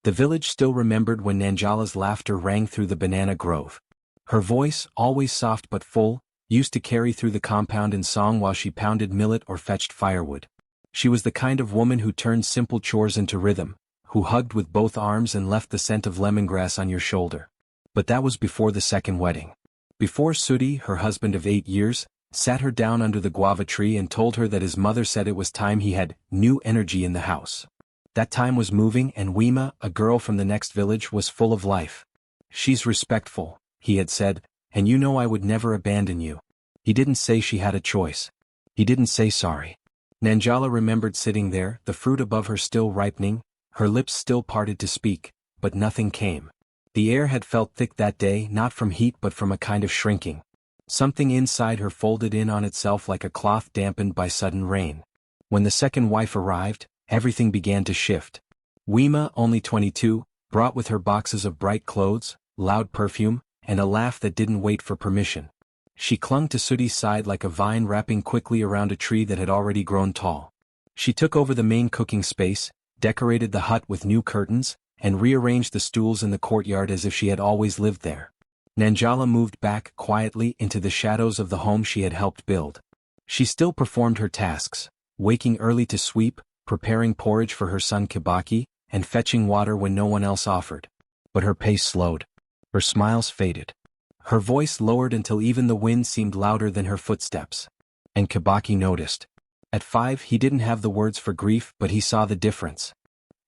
The village still remembered when Nangala's laughter rang through the banana grove. Her voice, always soft but full, used to carry through the compound in song while she pounded millet or fetched firewood. She was the kind of woman who turned simple chores into rhythm, who hugged with both arms and left the scent of lemongrass on your shoulder. But that was before the second wedding. Before Sudi, her husband of 8 years, sat her down under the guava tree and told her that his mother said it was time he had new energy in the house. That time was moving, and Weimma, a girl from the next village, was full of life. "She's respectful," he had said, "and you know I would never abandon you." He didn't say she had a choice. He didn't say sorry. Nangala remembered sitting there, the fruit above her still ripening, her lips still parted to speak, but nothing came. The air had felt thick that day, not from heat but from a kind of shrinking. Something inside her folded in on itself like a cloth dampened by sudden rain. When the second wife arrived, everything began to shift. Weimma, only 22, brought with her boxes of bright clothes, loud perfume, and a laugh that didn't wait for permission. She clung to Sudi's side like a vine wrapping quickly around a tree that had already grown tall. She took over the main cooking space, decorated the hut with new curtains, and rearranged the stools in the courtyard as if she had always lived there. Nangala moved back quietly into the shadows of the home she had helped build. She still performed her tasks, waking early to sweep, preparing porridge for her son Kibaki, and fetching water when no one else offered. But her pace slowed. Her smiles faded. Her voice lowered until even the wind seemed louder than her footsteps. And Kibaki noticed. At 5 he didn't have the words for grief, but he saw the difference.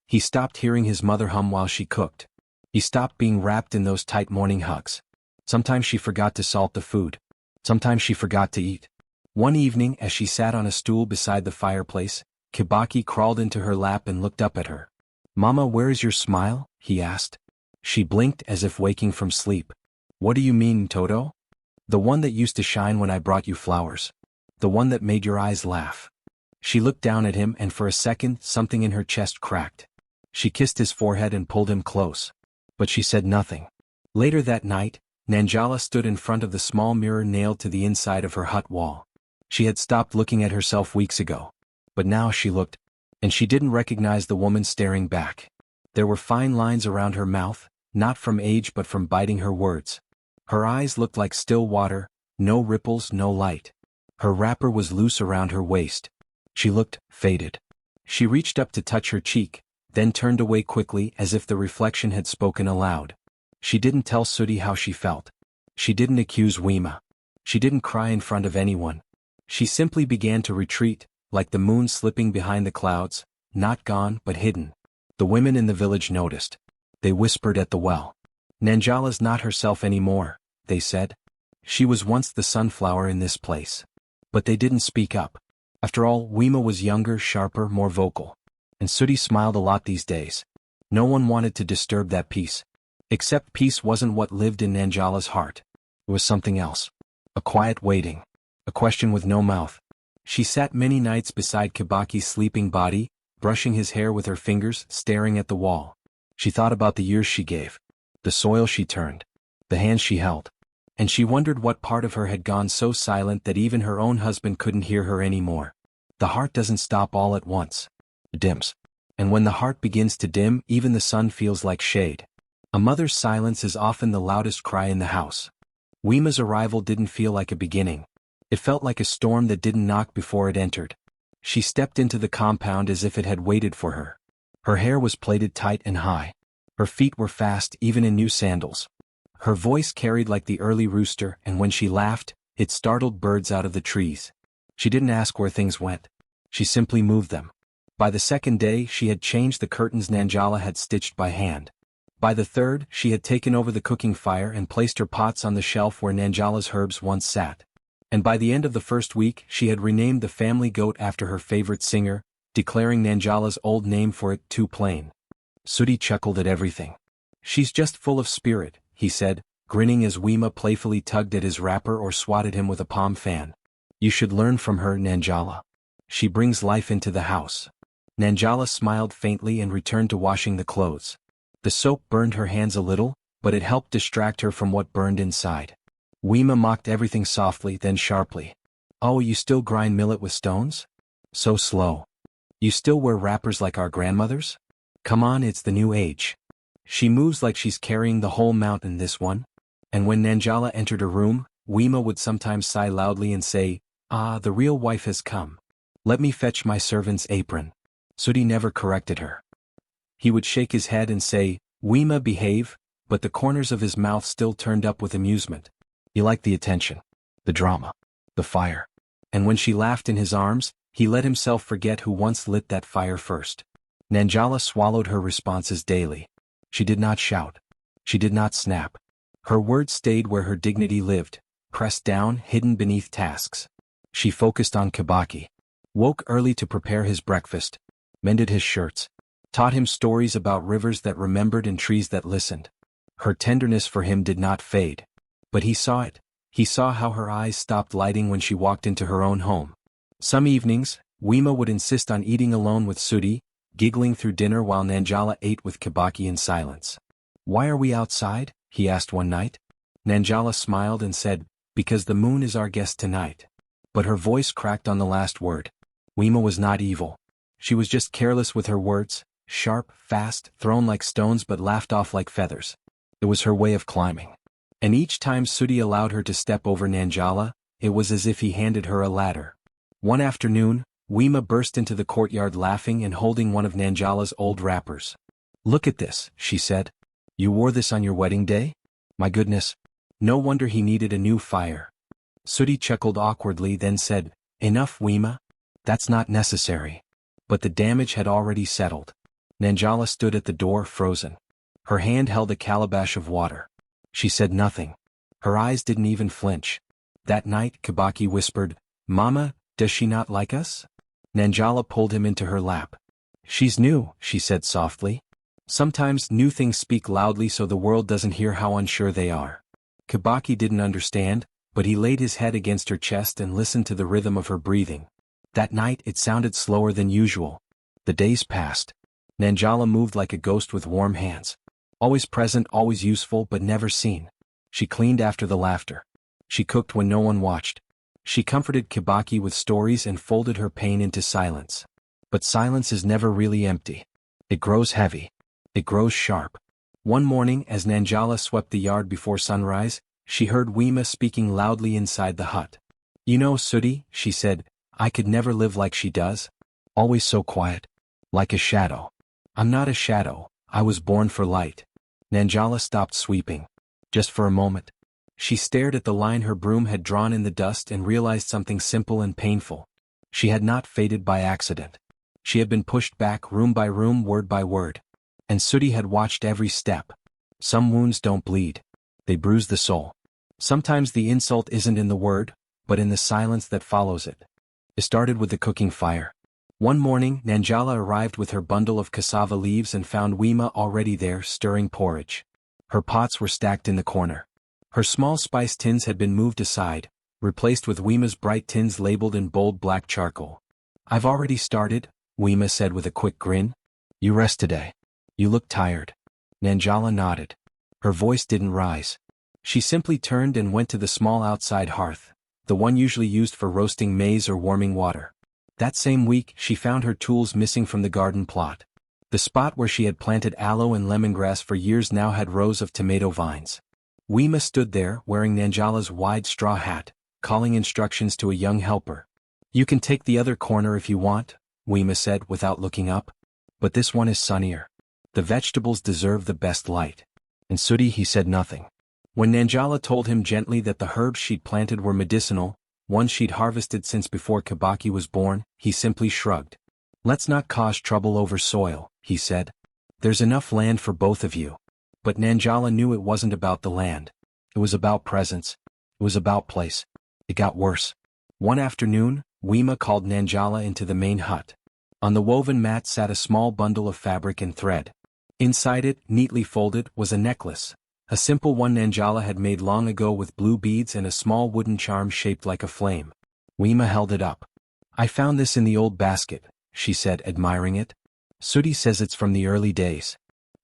He stopped hearing his mother hum while she cooked. He stopped being wrapped in those tight morning hugs. Sometimes she forgot to salt the food. Sometimes she forgot to eat. One evening, as she sat on a stool beside the fireplace, Kibaki crawled into her lap and looked up at her. "Mama, where is your smile?" he asked. She blinked as if waking from sleep. "What do you mean, Toto?" "The one that used to shine when I brought you flowers. The one that made your eyes laugh." She looked down at him, and for a second something in her chest cracked. She kissed his forehead and pulled him close. But she said nothing. Later that night, Nangala stood in front of the small mirror nailed to the inside of her hut wall. She had stopped looking at herself weeks ago. But now she looked, and she didn't recognize the woman staring back. There were fine lines around her mouth, not from age but from biting her words. Her eyes looked like still water, no ripples, no light. Her wrapper was loose around her waist. She looked faded. She reached up to touch her cheek, then turned away quickly as if the reflection had spoken aloud. She didn't tell Sudi how she felt. She didn't accuse Weimma. She didn't cry in front of anyone. She simply began to retreat, like the moon slipping behind the clouds, not gone but hidden. The women in the village noticed. They whispered at the well. "Nangala's not herself anymore," they said. "She was once the sunflower in this place." But they didn't speak up. After all, Weimma was younger, sharper, more vocal. And Sudi smiled a lot these days. No one wanted to disturb that peace. Except peace wasn't what lived in Nangala's heart. It was something else. A quiet waiting. A question with no mouth. She sat many nights beside Kibaki's sleeping body, brushing his hair with her fingers, staring at the wall. She thought about the years she gave, the soil she turned, the hands she held. And she wondered what part of her had gone so silent that even her own husband couldn't hear her anymore. The heart doesn't stop all at once. It dims. And when the heart begins to dim, even the sun feels like shade. A mother's silence is often the loudest cry in the house. Weimma's arrival didn't feel like a beginning. It felt like a storm that didn't knock before it entered. She stepped into the compound as if it had waited for her. Her hair was plaited tight and high. Her feet were fast even in new sandals. Her voice carried like the early rooster, and when she laughed, it startled birds out of the trees. She didn't ask where things went. She simply moved them. By the second day, she had changed the curtains Nangala had stitched by hand. By the third, she had taken over the cooking fire and placed her pots on the shelf where Nangala's herbs once sat. And by the end of the first week, she had renamed the family goat after her favorite singer, declaring Nangala's old name for it too plain. Sudi chuckled at everything. "She's just full of spirit," he said, grinning as Weimma playfully tugged at his wrapper or swatted him with a palm fan. "You should learn from her, Nangala. She brings life into the house." Nangala smiled faintly and returned to washing the clothes. The soap burned her hands a little, but it helped distract her from what burned inside. Weimma mocked everything softly, then sharply. "Oh, you still grind millet with stones? So slow. You still wear wrappers like our grandmothers? Come on, it's the new age." She moves like she's carrying the whole mountain, this one. And when Nangala entered a room, Weimma would sometimes sigh loudly and say, "Ah, the real wife has come. Let me fetch my servant's apron." Sudi never corrected her. He would shake his head and say, "Weimma, behave," but the corners of his mouth still turned up with amusement. He liked the attention, the drama, the fire. And when she laughed in his arms, he let himself forget who once lit that fire first. Nangala swallowed her responses daily. She did not shout. She did not snap. Her words stayed where her dignity lived, pressed down, hidden beneath tasks. She focused on Kibaki. Woke early to prepare his breakfast, mended his shirts, taught him stories about rivers that remembered and trees that listened. Her tenderness for him did not fade. But he saw it. He saw how her eyes stopped lighting when she walked into her own home. Some evenings, Weimma would insist on eating alone with Sudi, giggling through dinner while Nangala ate with Kibaki in silence. "Why are we outside?" he asked one night. Nangala smiled and said, "Because the moon is our guest tonight." But her voice cracked on the last word. Weimma was not evil. She was just careless with her words, sharp, fast, thrown like stones but laughed off like feathers. It was her way of climbing. And each time Sudi allowed her to step over Nangala, it was as if he handed her a ladder. One afternoon, Weimma burst into the courtyard laughing and holding one of Nangala's old wrappers. "Look at this," she said. "You wore this on your wedding day? My goodness. No wonder he needed a new fire." Sudi chuckled awkwardly, then said, "Enough, Weimma. That's not necessary." But the damage had already settled. Nangala stood at the door, frozen. Her hand held a calabash of water. She said nothing. Her eyes didn't even flinch. That night, Kibaki whispered, "Mama, does she not like us?" Nangala pulled him into her lap. "She's new," she said softly. "Sometimes new things speak loudly so the world doesn't hear how unsure they are." Kibaki didn't understand, but he laid his head against her chest and listened to the rhythm of her breathing. That night it sounded slower than usual. The days passed. Nangala moved like a ghost with warm hands. Always present, always useful, but never seen. She cleaned after the laughter. She cooked when no one watched. She comforted Kibaki with stories and folded her pain into silence. But silence is never really empty. It grows heavy. It grows sharp. One morning, as Nangala swept the yard before sunrise, she heard Weimma speaking loudly inside the hut. "You know, Sudi," she said, "I could never live like she does. Always so quiet. Like a shadow." "I'm not a shadow. I was born for light." Nangala stopped sweeping. Just for a moment. She stared at the line her broom had drawn in the dust and realized something simple and painful. She had not faded by accident. She had been pushed back room by room, word by word. And Sudi had watched every step. Some wounds don't bleed. They bruise the soul. Sometimes the insult isn't in the word, but in the silence that follows it. It started with the cooking fire. One morning, Nangala arrived with her bundle of cassava leaves and found Weimma already there, stirring porridge. Her pots were stacked in the corner. Her small spice tins had been moved aside, replaced with Weimma's bright tins labeled in bold black charcoal. "I've already started," Weimma said with a quick grin. "You rest today. You look tired." Nangala nodded. Her voice didn't rise. She simply turned and went to the small outside hearth, the one usually used for roasting maize or warming water. That same week, she found her tools missing from the garden plot. The spot where she had planted aloe and lemongrass for years now had rows of tomato vines. Weimma stood there, wearing Nangala's wide straw hat, calling instructions to a young helper. "You can take the other corner if you want," Weimma said without looking up. "But this one is sunnier. The vegetables deserve the best light." And Sudi, he said nothing. When Nangala told him gently that the herbs she'd planted were medicinal, ones she'd harvested since before Kibaki was born, he simply shrugged. "Let's not cause trouble over soil," he said. "There's enough land for both of you." But Nangala knew it wasn't about the land. It was about presence. It was about place. It got worse. One afternoon, Weimma called Nangala into the main hut. On the woven mat sat a small bundle of fabric and thread. Inside it, neatly folded, was a necklace. A simple one Nangala had made long ago with blue beads and a small wooden charm shaped like a flame. Weimma held it up. "I found this in the old basket," she said, admiring it. "Sudi says it's from the early days.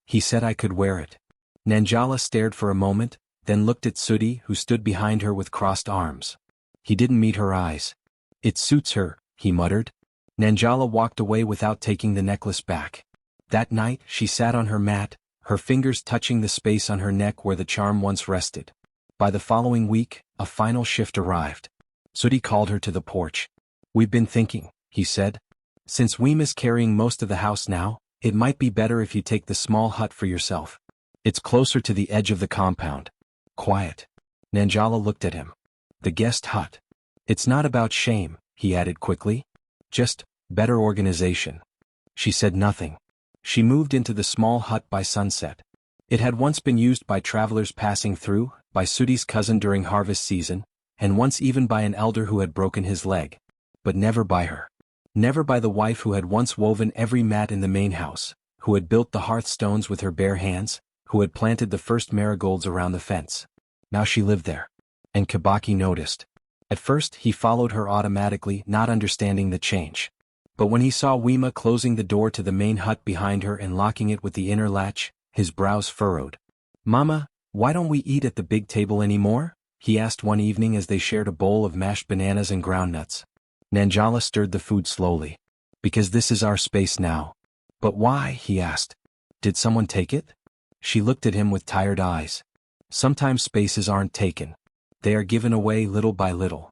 He said I could wear it." Nangala stared for a moment, then looked at Sudi, who stood behind her with crossed arms. He didn't meet her eyes. "It suits her," he muttered. Nangala walked away without taking the necklace back. That night, she sat on her mat, her fingers touching the space on her neck where the charm once rested. By the following week, a final shift arrived. Sudi called her to the porch. "We've been thinking," he said. "Since Weimma's carrying most of the house now, it might be better if you take the small hut for yourself. It's closer to the edge of the compound." Quiet. Nangala looked at him. "The guest hut. It's not about shame," he added quickly. "Just better organization." She said nothing. She moved into the small hut by sunset. It had once been used by travelers passing through, by Sudi's cousin during harvest season, and once even by an elder who had broken his leg. But never by her. Never by the wife who had once woven every mat in the main house, who had built the hearthstones with her bare hands, who had planted the first marigolds around the fence. Now she lived there. And Kibaki noticed. At first he followed her automatically, not understanding the change. But when he saw Weimma closing the door to the main hut behind her and locking it with the inner latch, his brows furrowed. "Mama, why don't we eat at the big table anymore?" he asked one evening as they shared a bowl of mashed bananas and groundnuts. Nangala stirred the food slowly. "Because this is our space now." "But why?" he asked. "Did someone take it?" She looked at him with tired eyes. "Sometimes spaces aren't taken. They are given away little by little."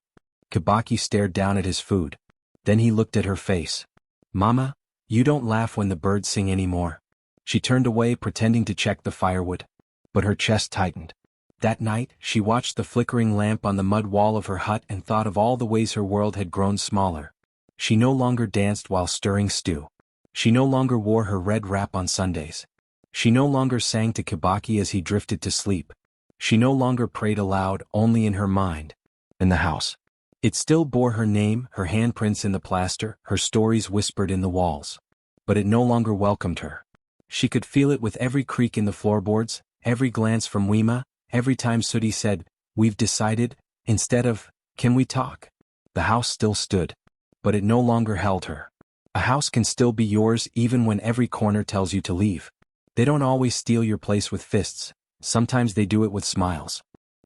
Kibaki stared down at his food. Then he looked at her face. "Mama, you don't laugh when the birds sing anymore." She turned away, pretending to check the firewood. But her chest tightened. That night, she watched the flickering lamp on the mud wall of her hut and thought of all the ways her world had grown smaller. She no longer danced while stirring stew. She no longer wore her red wrap on Sundays. She no longer sang to Kibaki as he drifted to sleep. She no longer prayed aloud, only in her mind. In the house. It still bore her name, her handprints in the plaster, her stories whispered in the walls. But it no longer welcomed her. She could feel it with every creak in the floorboards, every glance from Weimma, every time Sudi said, "We've decided," instead of, "Can we talk?" The house still stood. But it no longer held her. A house can still be yours even when every corner tells you to leave. They don't always steal your place with fists, sometimes they do it with smiles.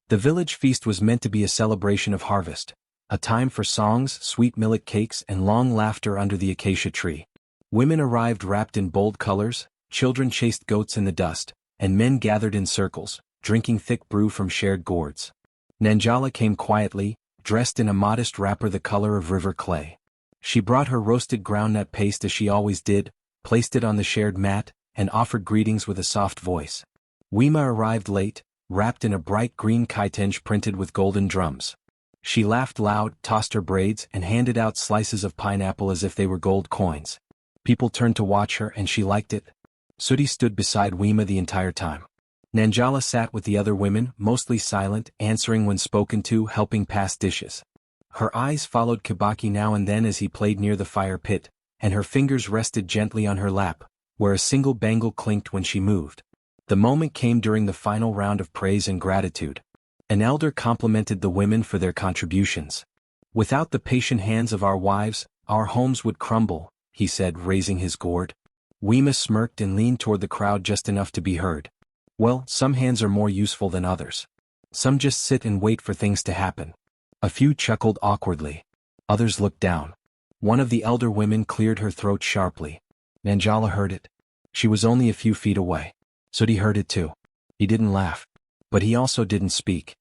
The village feast was meant to be a celebration of harvest, a time for songs, sweet millet cakes, and long laughter under the acacia tree. Women arrived wrapped in bold colors, children chased goats in the dust, and men gathered in circles, drinking thick brew from shared gourds. Nangala came quietly, dressed in a modest wrapper the color of river clay. She brought her roasted groundnut paste as she always did, placed it on the shared mat, and offered greetings with a soft voice. Weimma arrived late, wrapped in a bright green kitenge printed with golden drums. She laughed loud, tossed her braids, and handed out slices of pineapple as if they were gold coins. People turned to watch her and she liked it. Sudi stood beside Weimma the entire time. Nangala sat with the other women, mostly silent, answering when spoken to, helping pass dishes. Her eyes followed Kibaki now and then as he played near the fire pit, and her fingers rested gently on her lap, where a single bangle clinked when she moved. The moment came during the final round of praise and gratitude. An elder complimented the women for their contributions. "Without the patient hands of our wives, our homes would crumble," he said, raising his gourd. Weimma smirked and leaned toward the crowd just enough to be heard. "Well, some hands are more useful than others. Some just sit and wait for things to happen." A few chuckled awkwardly. Others looked down. One of the elder women cleared her throat sharply. Nangala heard it. She was only a few feet away. Sudi heard it too. He didn't laugh. But he also didn't speak.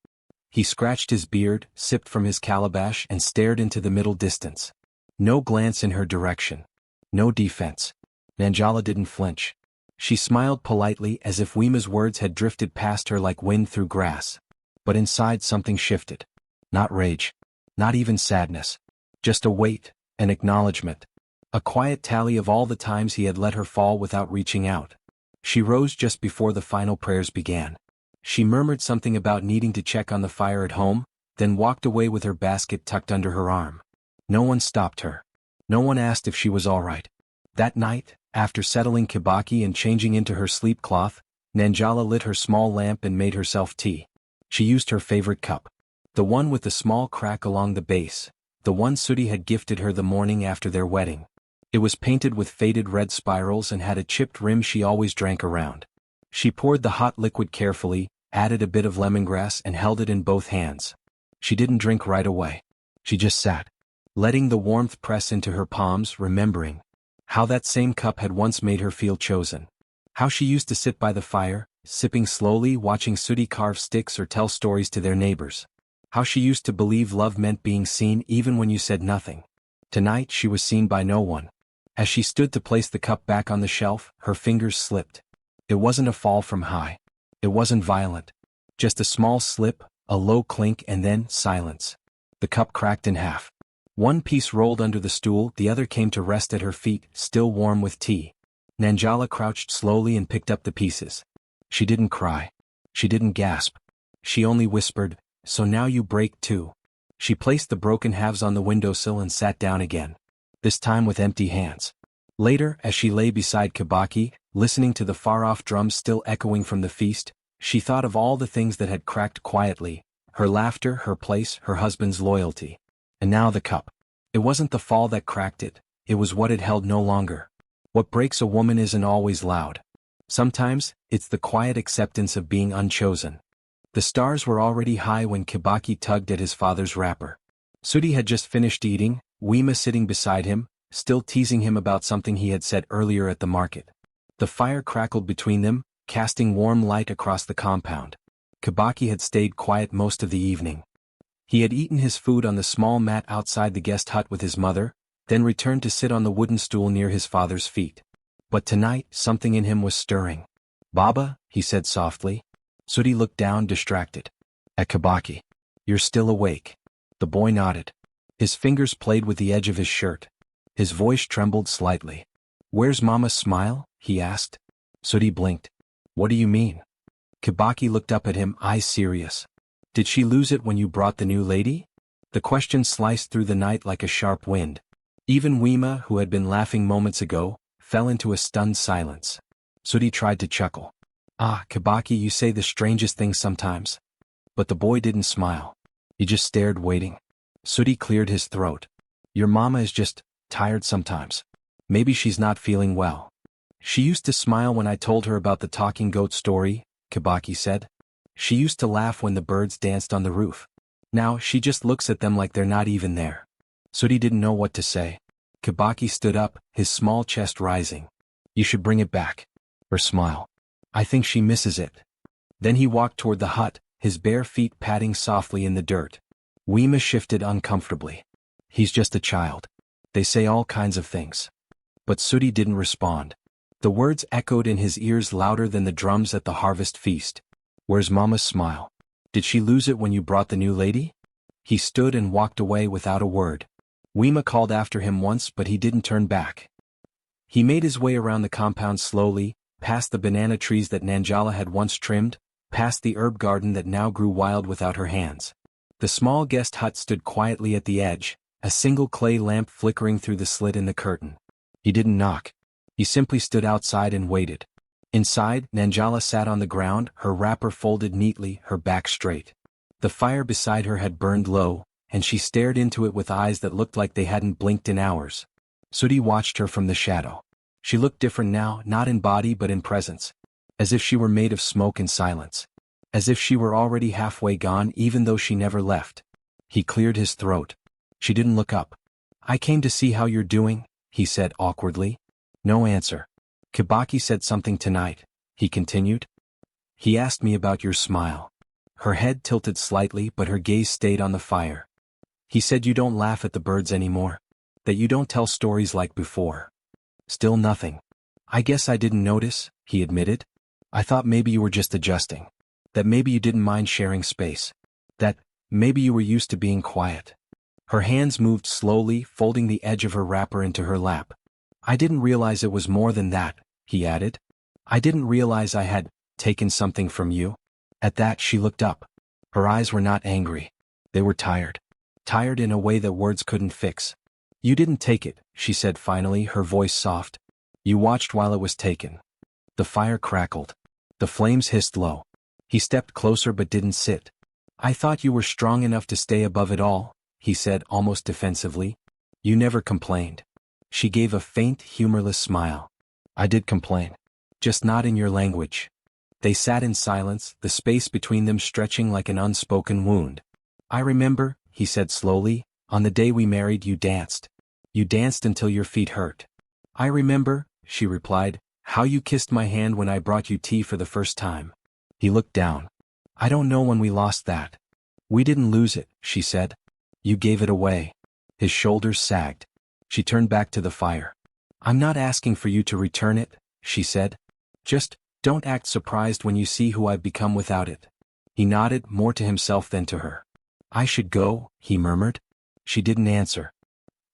He scratched his beard, sipped from his calabash, and stared into the middle distance. No glance in her direction. No defense. Nangala didn't flinch. She smiled politely as if Weimma's words had drifted past her like wind through grass. But inside something shifted. Not rage. Not even sadness. Just a weight, an acknowledgement. A quiet tally of all the times he had let her fall without reaching out. She rose just before the final prayers began. She murmured something about needing to check on the fire at home, then walked away with her basket tucked under her arm. No one stopped her. No one asked if she was all right. That night, after settling Kibaki and changing into her sleep cloth, Nangala lit her small lamp and made herself tea. She used her favorite cup. The one with the small crack along the base, the one Sudi had gifted her the morning after their wedding. It was painted with faded red spirals and had a chipped rim she always drank around. She poured the hot liquid carefully, added a bit of lemongrass and held it in both hands. She didn't drink right away. She just sat, letting the warmth press into her palms, remembering how that same cup had once made her feel chosen. How she used to sit by the fire, sipping slowly, watching Sudi carve sticks or tell stories to their neighbors. How she used to believe love meant being seen even when you said nothing. Tonight she was seen by no one. As she stood to place the cup back on the shelf, her fingers slipped. It wasn't a fall from high. It wasn't violent. Just a small slip, a low clink, and then silence. The cup cracked in half. One piece rolled under the stool, the other came to rest at her feet, still warm with tea. Nangala crouched slowly and picked up the pieces. She didn't cry. She didn't gasp. She only whispered, "So now you break too." She placed the broken halves on the windowsill and sat down again. This time with empty hands. Later, as she lay beside Kibaki, listening to the far-off drums still echoing from the feast, she thought of all the things that had cracked quietly: her laughter, her place, her husband's loyalty. And now the cup. It wasn't the fall that cracked it, it was what it held no longer. What breaks a woman isn't always loud. Sometimes, it's the quiet acceptance of being unchosen. The stars were already high when Kibaki tugged at his father's wrapper. Sudi had just finished eating, Weimma sitting beside him, still teasing him about something he had said earlier at the market. The fire crackled between them, casting warm light across the compound. Kibaki had stayed quiet most of the evening. He had eaten his food on the small mat outside the guest hut with his mother, then returned to sit on the wooden stool near his father's feet. But tonight, something in him was stirring. "Baba," he said softly. Sudi looked down, distracted. At Kibaki. "You're still awake." The boy nodded. His fingers played with the edge of his shirt. His voice trembled slightly. "Where's Mama's smile?" he asked. Sudi blinked. "What do you mean?" Kibaki looked up at him, eyes serious. "Did she lose it when you brought the new lady?" The question sliced through the night like a sharp wind. Even Weimma, who had been laughing moments ago, fell into a stunned silence. Sudi tried to chuckle. "Ah, Kibaki, you say the strangest things sometimes." But the boy didn't smile. He just stared, waiting. Sudi cleared his throat. "Your mama is just tired sometimes. Maybe she's not feeling well." "She used to smile when I told her about the talking goat story," Kibaki said. "She used to laugh when the birds danced on the roof. Now she just looks at them like they're not even there." Sudi didn't know what to say. Kibaki stood up, his small chest rising. "You should bring it back. Her smile. I think she misses it." Then he walked toward the hut, his bare feet padding softly in the dirt. Weimma shifted uncomfortably. "He's just a child. They say all kinds of things." But Sudi didn't respond. The words echoed in his ears louder than the drums at the harvest feast. "Where's Mama's smile? Did she lose it when you brought the new lady?" He stood and walked away without a word. Weimma called after him once, but he didn't turn back. He made his way around the compound slowly, past the banana trees that Nangala had once trimmed, past the herb garden that now grew wild without her hands. The small guest hut stood quietly at the edge, a single clay lamp flickering through the slit in the curtain. He didn't knock. He simply stood outside and waited. Inside, Nangala sat on the ground, her wrapper folded neatly, her back straight. The fire beside her had burned low, and she stared into it with eyes that looked like they hadn't blinked in hours. Sudi watched her from the shadow. She looked different now, not in body but in presence. As if she were made of smoke and silence. As if she were already halfway gone even though she never left. He cleared his throat. She didn't look up. "I came to see how you're doing," he said awkwardly. No answer. "Kibaki said something tonight," he continued. "He asked me about your smile." Her head tilted slightly but her gaze stayed on the fire. "He said you don't laugh at the birds anymore. That you don't tell stories like before." Still nothing. "I guess I didn't notice," he admitted. "I thought maybe you were just adjusting. That maybe you didn't mind sharing space. That maybe you were used to being quiet." Her hands moved slowly, folding the edge of her wrapper into her lap. "I didn't realize it was more than that," he added. "I didn't realize I had taken something from you." At that she looked up. Her eyes were not angry. They were tired. Tired in a way that words couldn't fix. "You didn't take it," she said finally, her voice soft. "You watched while it was taken." The fire crackled. The flames hissed low. He stepped closer but didn't sit. "I thought you were strong enough to stay above it all," he said almost defensively. "You never complained." She gave a faint, humorless smile. "I did complain. Just not in your language." They sat in silence, the space between them stretching like an unspoken wound. "I remember," he said slowly, "on the day we married you danced. You danced until your feet hurt." "I remember," she replied, How you kissed my hand when I brought you tea for the first time. He looked down. I don't know when we lost that. We didn't lose it, she said. You gave it away. His shoulders sagged. She turned back to the fire. I'm not asking for you to return it, she said. Just, don't act surprised when you see who I've become without it. He nodded, more to himself than to her. I should go, he murmured. She didn't answer.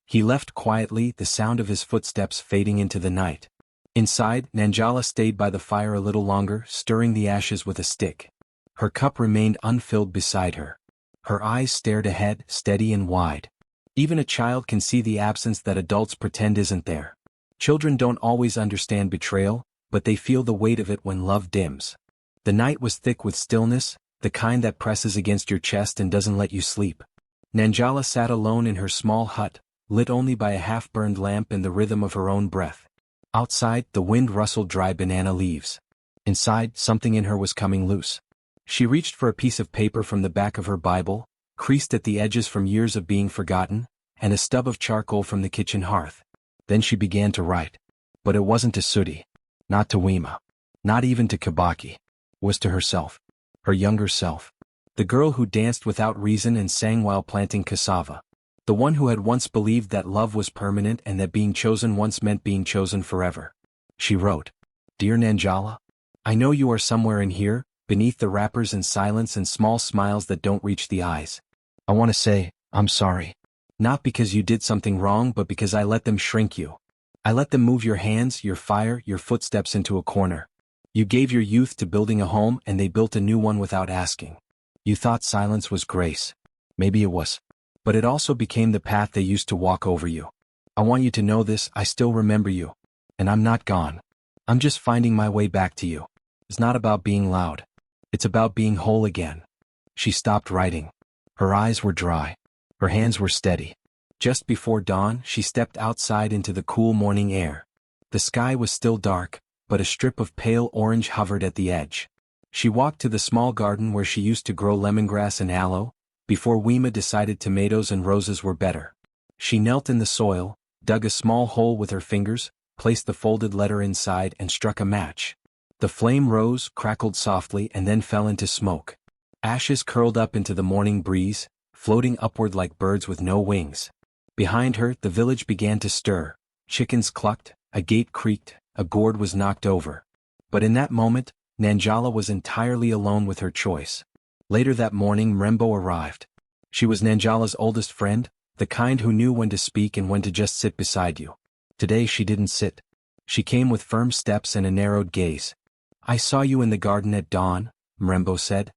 He left quietly, the sound of his footsteps fading into the night. Inside, Nangala stayed by the fire a little longer, stirring the ashes with a stick. Her cup remained unfilled beside her. Her eyes stared ahead, steady and wide. Even a child can see the absence that adults pretend isn't there. Children don't always understand betrayal, but they feel the weight of it when love dims. The night was thick with stillness, the kind that presses against your chest and doesn't let you sleep. Nangala sat alone in her small hut, lit only by a half-burned lamp and the rhythm of her own breath. Outside, the wind rustled dry banana leaves. Inside, something in her was coming loose. She reached for a piece of paper from the back of her Bible, creased at the edges from years of being forgotten, and a stub of charcoal from the kitchen hearth. Then she began to write. But it wasn't to Sudi. Not to Weimma. Not even to Kibaki. It was to herself. Her younger self. The girl who danced without reason and sang while planting cassava. The one who had once believed that love was permanent and that being chosen once meant being chosen forever. She wrote, Dear Nangala, I know you are somewhere in here, beneath the wrappers and silence and small smiles that don't reach the eyes. I want to say, I'm sorry. Not because you did something wrong, but because I let them shrink you. I let them move your hands, your fire, your footsteps into a corner. You gave your youth to building a home and they built a new one without asking. You thought silence was grace. Maybe it was. But it also became the path they used to walk over you. I want you to know this, I still remember you. And I'm not gone. I'm just finding my way back to you. It's not about being loud. It's about being whole again. She stopped writing. Her eyes were dry. Her hands were steady. Just before dawn, she stepped outside into the cool morning air. The sky was still dark, but a strip of pale orange hovered at the edge. She walked to the small garden where she used to grow lemongrass and aloe, before Weimma decided tomatoes and roses were better. She knelt in the soil, dug a small hole with her fingers, placed the folded letter inside and struck a match. The flame rose, crackled softly and then fell into smoke. Ashes curled up into the morning breeze, floating upward like birds with no wings. Behind her, the village began to stir. Chickens clucked, a gate creaked, a gourd was knocked over. But in that moment, Nangala was entirely alone with her choice. Later that morning Mrembo arrived. She was Nangala's oldest friend, the kind who knew when to speak and when to just sit beside you. Today she didn't sit. She came with firm steps and a narrowed gaze. I saw you in the garden at dawn, Mrembo said.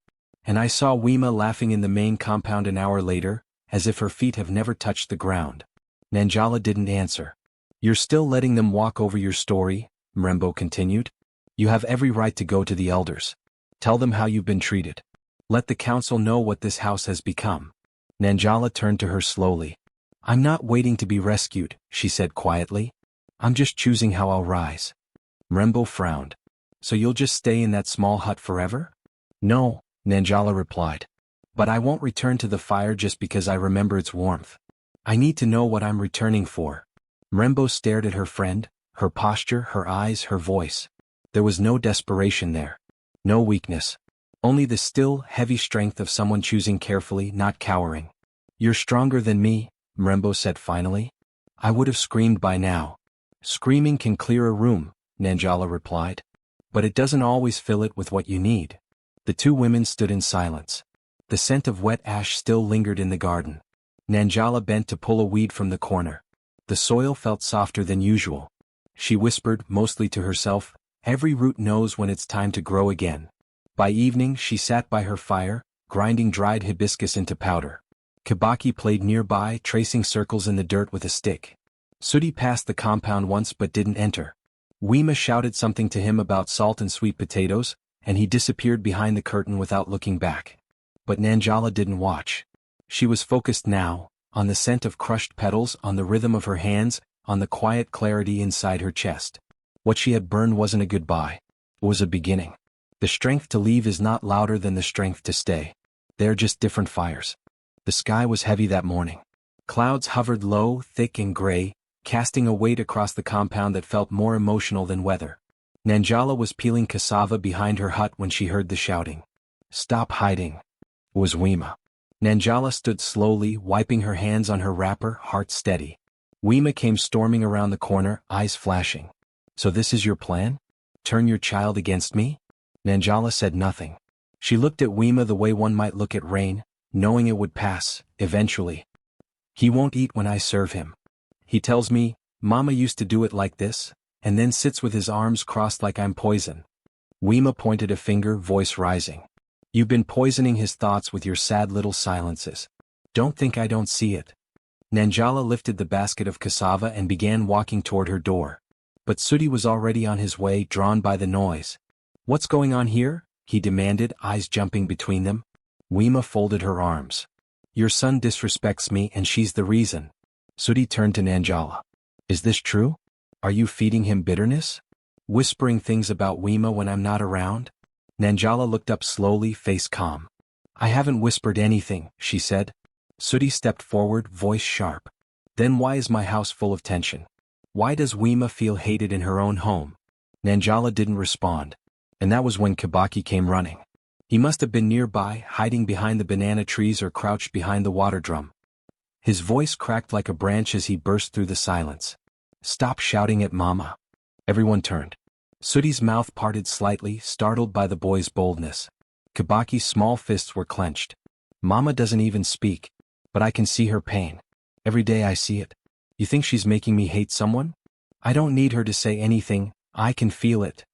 And I saw Weimma laughing in the main compound an hour later, as if her feet have never touched the ground. Nangala didn't answer. You're still letting them walk over your story, Mrembo continued. You have every right to go to the elders. Tell them how you've been treated. Let the council know what this house has become. Nangala turned to her slowly. I'm not waiting to be rescued, she said quietly. I'm just choosing how I'll rise. Mrembo frowned. So you'll just stay in that small hut forever? No, Nangala replied. But I won't return to the fire just because I remember its warmth. I need to know what I'm returning for. Mrembo stared at her friend, her posture, her eyes, her voice. There was no desperation there. No weakness. Only the still, heavy strength of someone choosing carefully, not cowering. You're stronger than me, Mrembo said finally. I would have screamed by now. Screaming can clear a room, Nangala replied. But it doesn't always fill it with what you need. The two women stood in silence. The scent of wet ash still lingered in the garden. Nangala bent to pull a weed from the corner. The soil felt softer than usual. She whispered, mostly to herself, every root knows when it's time to grow again. By evening she sat by her fire, grinding dried hibiscus into powder. Kibaki played nearby, tracing circles in the dirt with a stick. Sudi passed the compound once but didn't enter. Weimma shouted something to him about salt and sweet potatoes, and he disappeared behind the curtain without looking back. But Nangala didn't watch. She was focused now, on the scent of crushed petals, on the rhythm of her hands, on the quiet clarity inside her chest. What she had burned wasn't a goodbye. It was a beginning. The strength to leave is not louder than the strength to stay. They're just different fires. The sky was heavy that morning. Clouds hovered low, thick and gray, casting a weight across the compound that felt more emotional than weather. Nangala was peeling cassava behind her hut when she heard the shouting. "Stop hiding," was Weimma. Nangala stood slowly, wiping her hands on her wrapper, heart steady. Weimma came storming around the corner, eyes flashing. "So this is your plan? Turn your child against me?" Nangala said nothing. She looked at Weimma the way one might look at rain, knowing it would pass, eventually. "He won't eat when I serve him. He tells me, Mama used to do it like this, and then sits with his arms crossed like I'm poison." Weimma pointed a finger, voice rising. "You've been poisoning his thoughts with your sad little silences. Don't think I don't see it." Nangala lifted the basket of cassava and began walking toward her door. But Sudi was already on his way, drawn by the noise. "What's going on here?" he demanded, eyes jumping between them. Weimma folded her arms. "Your son disrespects me and she's the reason." Sudi turned to Nangala. "Is this true? Are you feeding him bitterness? Whispering things about Weimma when I'm not around?" Nangala looked up slowly, face calm. "I haven't whispered anything," she said. Sudi stepped forward, voice sharp. "Then why is my house full of tension? Why does Weimma feel hated in her own home?" Nangala didn't respond. And that was when Kibaki came running. He must have been nearby, hiding behind the banana trees or crouched behind the water drum. His voice cracked like a branch as he burst through the silence. "Stop shouting at Mama." Everyone turned. Sudi's mouth parted slightly, startled by the boy's boldness. Kibaki's small fists were clenched. "Mama doesn't even speak. But I can see her pain. Every day I see it. You think she's making me hate someone? I don't need her to say anything, I can feel it."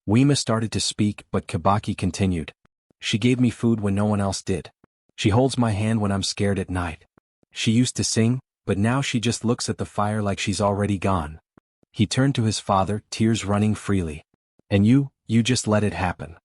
Weimma started to speak, but Kibaki continued. "She gave me food when no one else did. She holds my hand when I'm scared at night. She used to sing, but now she just looks at the fire like she's already gone." He turned to his father, tears running freely. "And you just let it happen."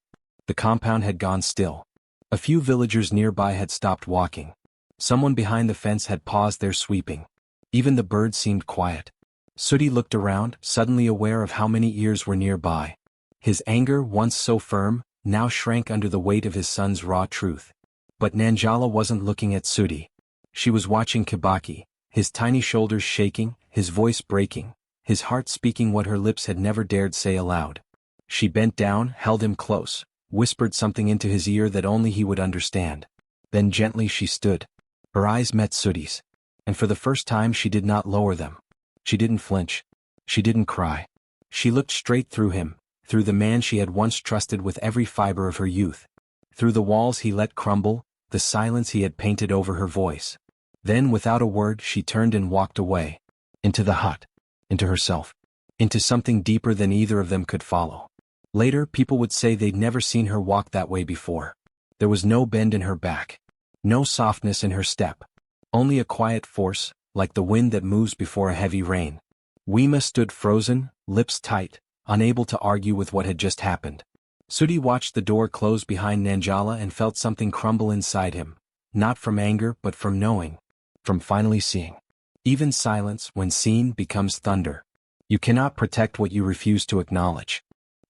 The compound had gone still. A few villagers nearby had stopped walking. Someone behind the fence had paused their sweeping. Even the birds seemed quiet. Sudi looked around, suddenly aware of how many ears were nearby. His anger, once so firm, now shrank under the weight of his son's raw truth. But Nangala wasn't looking at Sudi. She was watching Kibaki, his tiny shoulders shaking, his voice breaking, his heart speaking what her lips had never dared say aloud. She bent down, held him close, whispered something into his ear that only he would understand. Then gently she stood. Her eyes met Sudi's. And for the first time she did not lower them. She didn't flinch. She didn't cry. She looked straight through him, through the man she had once trusted with every fiber of her youth. Through the walls he let crumble, the silence he had painted over her voice. Then without a word she turned and walked away. Into the hut. Into herself. Into something deeper than either of them could follow. Later people would say they'd never seen her walk that way before. There was no bend in her back. No softness in her step. Only a quiet force, like the wind that moves before a heavy rain. Weimma stood frozen, lips tight, unable to argue with what had just happened. Sudi watched the door close behind Nangala and felt something crumble inside him, not from anger but from knowing, from finally seeing. Even silence, when seen, becomes thunder. You cannot protect what you refuse to acknowledge.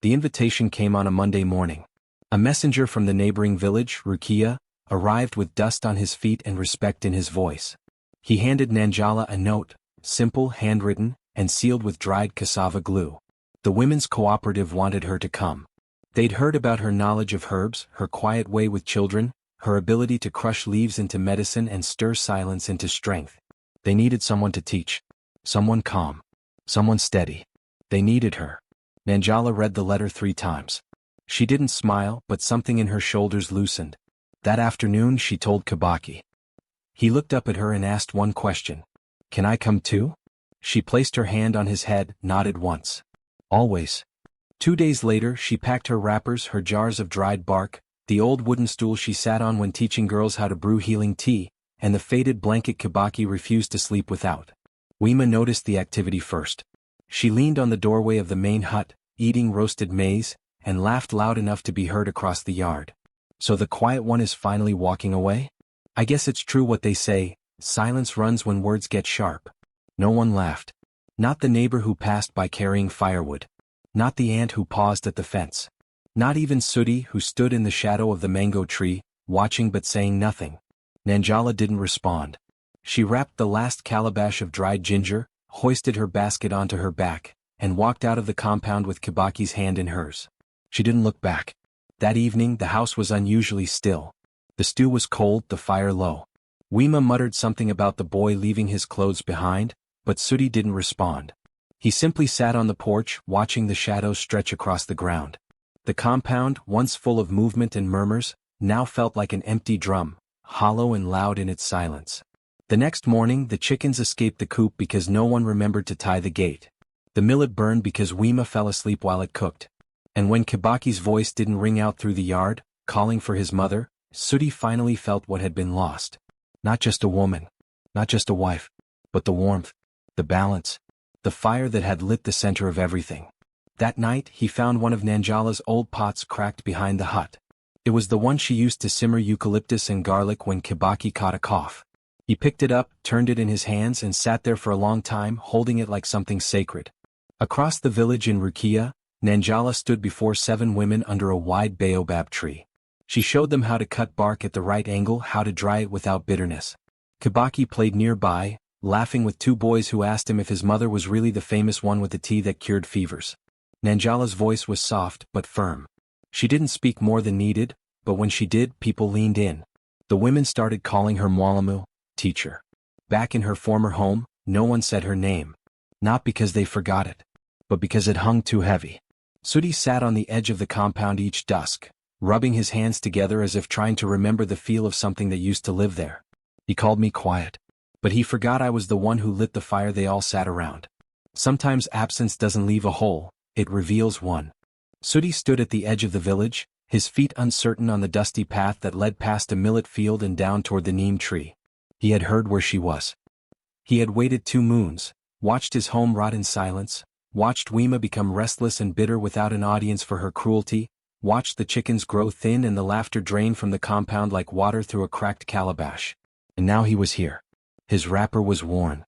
The invitation came on a Monday morning. A messenger from the neighboring village, Rukia, arrived with dust on his feet and respect in his voice. He handed Nangala a note, simple, handwritten, and sealed with dried cassava glue. The women's cooperative wanted her to come. They'd heard about her knowledge of herbs, her quiet way with children, her ability to crush leaves into medicine and stir silence into strength. They needed someone to teach. Someone calm. Someone steady. They needed her. Nangala read the letter 3 times. She didn't smile, but something in her shoulders loosened. That afternoon she told Kibaki. He looked up at her and asked one question. "Can I come too?" She placed her hand on his head, nodded once. "Always." 2 days later she packed her wrappers, her jars of dried bark, the old wooden stool she sat on when teaching girls how to brew healing tea, and the faded blanket Kibaki refused to sleep without. Weimma noticed the activity first. She leaned on the doorway of the main hut, eating roasted maize, and laughed loud enough to be heard across the yard. "So the quiet one is finally walking away? I guess it's true what they say, silence runs when words get sharp." No one laughed. Not the neighbor who passed by carrying firewood. Not the aunt who paused at the fence. Not even Sudi, who stood in the shadow of the mango tree, watching but saying nothing. Nangala didn't respond. She wrapped the last calabash of dried ginger, hoisted her basket onto her back, and walked out of the compound with Kibaki's hand in hers. She didn't look back. That evening the house was unusually still. The stew was cold, the fire low. Weimma muttered something about the boy leaving his clothes behind, but Sudi didn't respond. He simply sat on the porch, watching the shadows stretch across the ground. The compound, once full of movement and murmurs, now felt like an empty drum, hollow and loud in its silence. The next morning the chickens escaped the coop because no one remembered to tie the gate. The millet burned because Weimma fell asleep while it cooked. And when Kibaki's voice didn't ring out through the yard, calling for his mother, Sudi finally felt what had been lost. Not just a woman, not just a wife, but the warmth, the balance, the fire that had lit the center of everything. That night he found one of Nangala's old pots cracked behind the hut. It was the one she used to simmer eucalyptus and garlic when Kibaki caught a cough. He picked it up, turned it in his hands and sat there for a long time, holding it like something sacred. Across the village in Rukia, Nangala stood before 7 women under a wide baobab tree. She showed them how to cut bark at the right angle, how to dry it without bitterness. Kibaki played nearby, laughing with 2 boys who asked him if his mother was really the famous one with the tea that cured fevers. Nangala's voice was soft but firm. She didn't speak more than needed, but when she did, people leaned in. The women started calling her Mwalimu, teacher. Back in her former home, no one said her name. Not because they forgot it, but because it hung too heavy. Sudi sat on the edge of the compound each dusk, rubbing his hands together as if trying to remember the feel of something that used to live there. He called me quiet. But he forgot I was the one who lit the fire they all sat around. Sometimes absence doesn't leave a hole, it reveals one. Sudi stood at the edge of the village, his feet uncertain on the dusty path that led past a millet field and down toward the neem tree. He had heard where she was. He had waited 2 moons, watched his home rot in silence, watched Weimma become restless and bitter without an audience for her cruelty, watched the chickens grow thin and the laughter drain from the compound like water through a cracked calabash. And now he was here. His wrapper was worn.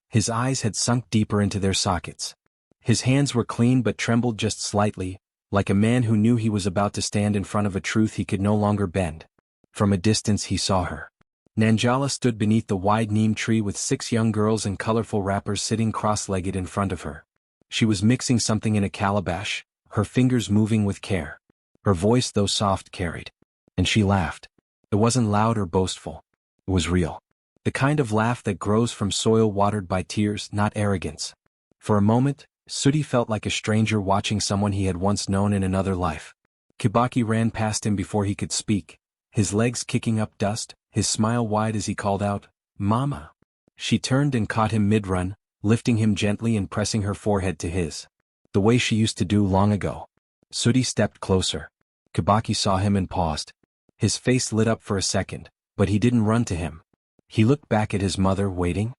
His eyes had sunk deeper into their sockets. His hands were clean but trembled just slightly, like a man who knew he was about to stand in front of a truth he could no longer bend. From a distance he saw her. Nangala stood beneath the wide neem tree with 6 young girls in colorful wrappers sitting cross-legged in front of her. She was mixing something in a calabash, her fingers moving with care. Her voice, though soft, carried. And she laughed. It wasn't loud or boastful. It was real. The kind of laugh that grows from soil watered by tears, not arrogance. For a moment, Sudi felt like a stranger watching someone he had once known in another life. Kibaki ran past him before he could speak, his legs kicking up dust, his smile wide as he called out, "Mama." She turned and caught him mid-run, lifting him gently and pressing her forehead to his. The way she used to do long ago. Sudi stepped closer. Kibaki saw him and paused. His face lit up for a second, but he didn't run to him. He looked back at his mother, waiting.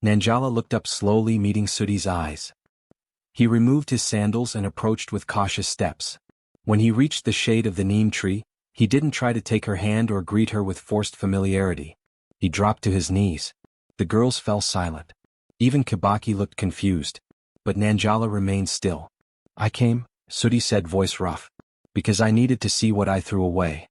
Nangala looked up slowly, meeting Sudi's eyes. He removed his sandals and approached with cautious steps. When he reached the shade of the neem tree, he didn't try to take her hand or greet her with forced familiarity. He dropped to his knees. The girls fell silent. Even Kibaki looked confused. But Nangala remained still. "I came," Sudi said, voice rough, "because I needed to see what I threw away."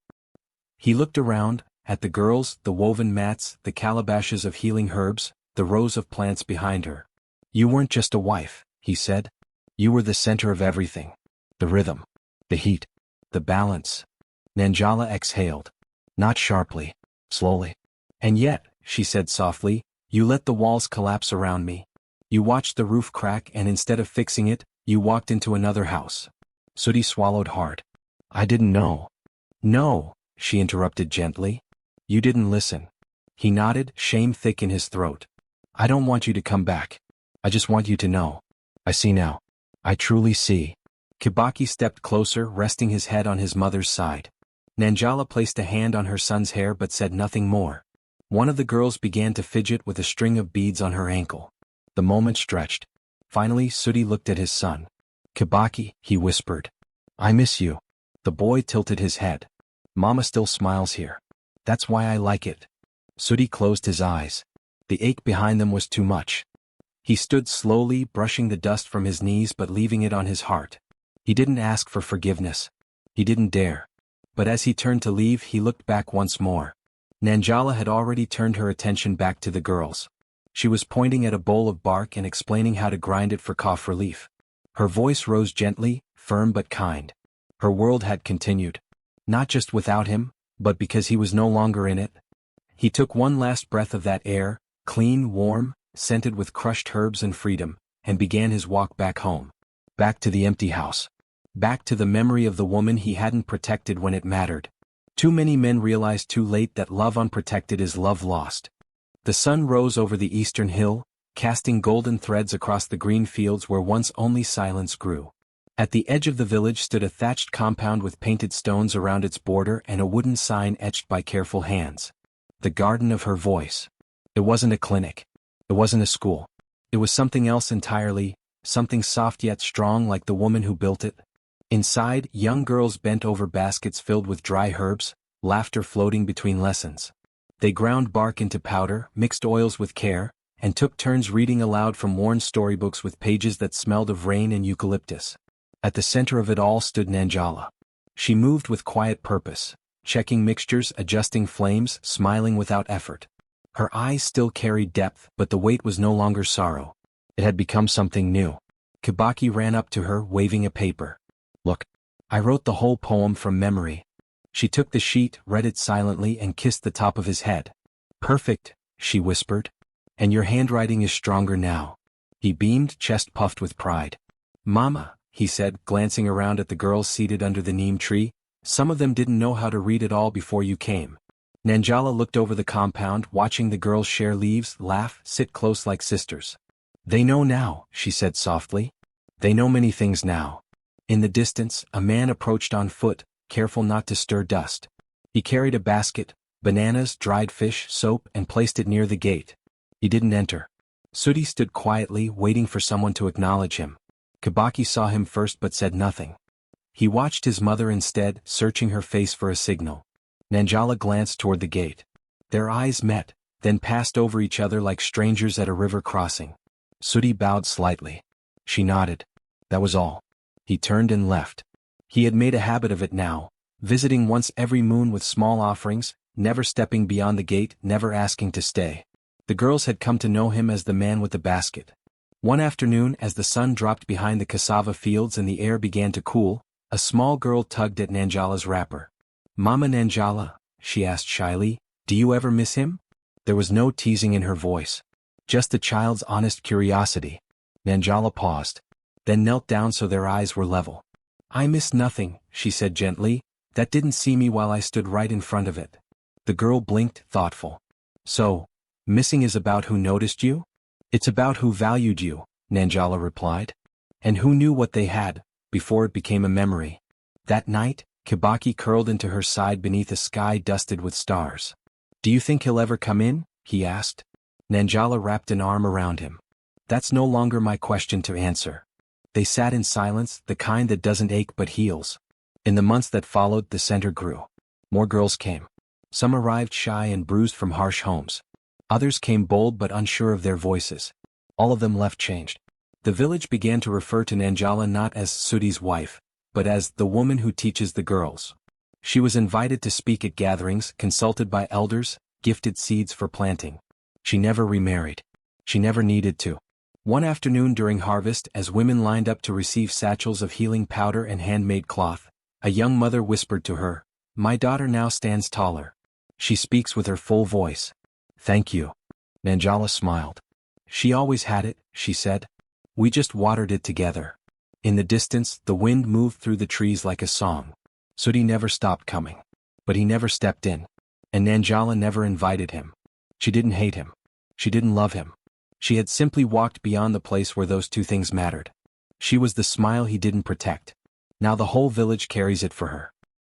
He looked around, at the girls, the woven mats, the calabashes of healing herbs, the rows of plants behind her. "You weren't just a wife," he said. "You were the center of everything. The rhythm, the heat, the balance." Nangala exhaled. Not sharply, slowly. "And yet," she said softly, "you let the walls collapse around me. You watched the roof crack and instead of fixing it, you walked into another house." Sudi swallowed hard. "I didn't know." "No," she interrupted gently. "You didn't listen." He nodded, shame thick in his throat. "I don't want you to come back. I just want you to know. I see now. I truly see." Kibaki stepped closer, resting his head on his mother's side. Nangala placed a hand on her son's hair but said nothing more. One of the girls began to fidget with a string of beads on her ankle. The moment stretched. Finally, Sudi looked at his son. "Kibaki," he whispered. "I miss you." The boy tilted his head. "Mama still smiles here. That's why I like it." Sudi closed his eyes. The ache behind them was too much. He stood slowly, brushing the dust from his knees but leaving it on his heart. He didn't ask for forgiveness. He didn't dare. But as he turned to leave, he looked back once more. Nangala had already turned her attention back to the girls. She was pointing at a bowl of bark and explaining how to grind it for cough relief. Her voice rose gently, firm but kind. Her world had continued. Not just without him, but because he was no longer in it. He took one last breath of that air, clean, warm, scented with crushed herbs and freedom, and began his walk back home. Back to the empty house. Back to the memory of the woman he hadn't protected when it mattered. Too many men realize too late that love unprotected is love lost. The sun rose over the eastern hill, casting golden threads across the green fields where once only silence grew. At the edge of the village stood a thatched compound with painted stones around its border and a wooden sign etched by careful hands. The garden of her voice. It wasn't a clinic. It wasn't a school. It was something else entirely, something soft yet strong like the woman who built it. Inside, young girls bent over baskets filled with dry herbs, laughter floating between lessons. They ground bark into powder, mixed oils with care, and took turns reading aloud from worn storybooks with pages that smelled of rain and eucalyptus. At the center of it all stood Nangala. She moved with quiet purpose, checking mixtures, adjusting flames, smiling without effort. Her eyes still carried depth, but the weight was no longer sorrow. It had become something new. Kibaki ran up to her, waving a paper. Look, I wrote the whole poem from memory. She took the sheet, read it silently, and kissed the top of his head. Perfect, she whispered. And your handwriting is stronger now. He beamed, chest puffed with pride. Mama, he said, glancing around at the girls seated under the neem tree, some of them didn't know how to read at all before you came. Nangala looked over the compound, watching the girls share leaves, laugh, sit close like sisters. They know now, she said softly. They know many things now. In the distance, a man approached on foot, careful not to stir dust. He carried a basket, bananas, dried fish, soap, and placed it near the gate. He didn't enter. Sudi stood quietly, waiting for someone to acknowledge him. Kibaki saw him first but said nothing. He watched his mother instead, searching her face for a signal. Nangala glanced toward the gate. Their eyes met, then passed over each other like strangers at a river crossing. Sudi bowed slightly. She nodded. That was all. He turned and left. He had made a habit of it now, visiting once every moon with small offerings, never stepping beyond the gate, never asking to stay. The girls had come to know him as the man with the basket. One afternoon, as the sun dropped behind the cassava fields and the air began to cool, a small girl tugged at Nangala's wrapper. Mama Nangala, she asked shyly, do you ever miss him? There was no teasing in her voice. Just a child's honest curiosity. Nangala paused, then knelt down so their eyes were level. I miss nothing, she said gently, that didn't see me while I stood right in front of it. The girl blinked, thoughtful. So, missing is about who noticed you? It's about who valued you, Nangala replied. And who knew what they had, before it became a memory. That night, Kibaki curled into her side beneath a sky dusted with stars. Do you think he'll ever come in? He asked. Nangala wrapped an arm around him. That's no longer my question to answer. They sat in silence, the kind that doesn't ache but heals. In the months that followed, the center grew. More girls came. Some arrived shy and bruised from harsh homes. Others came bold but unsure of their voices. All of them left changed. The village began to refer to Nangala not as Sudi's wife, but as the woman who teaches the girls. She was invited to speak at gatherings, consulted by elders, gifted seeds for planting. She never remarried. She never needed to. One afternoon during harvest, as women lined up to receive satchels of healing powder and handmade cloth, a young mother whispered to her, My daughter now stands taller. She speaks with her full voice. Thank you. Nangala smiled. She always had it, she said. We just watered it together. In the distance, the wind moved through the trees like a song. Sudi never stopped coming. But he never stepped in. And Nangala never invited him. She didn't hate him. She didn't love him. She had simply walked beyond the place where those two things mattered. She was the smile he didn't protect. Now the whole village carries it for her.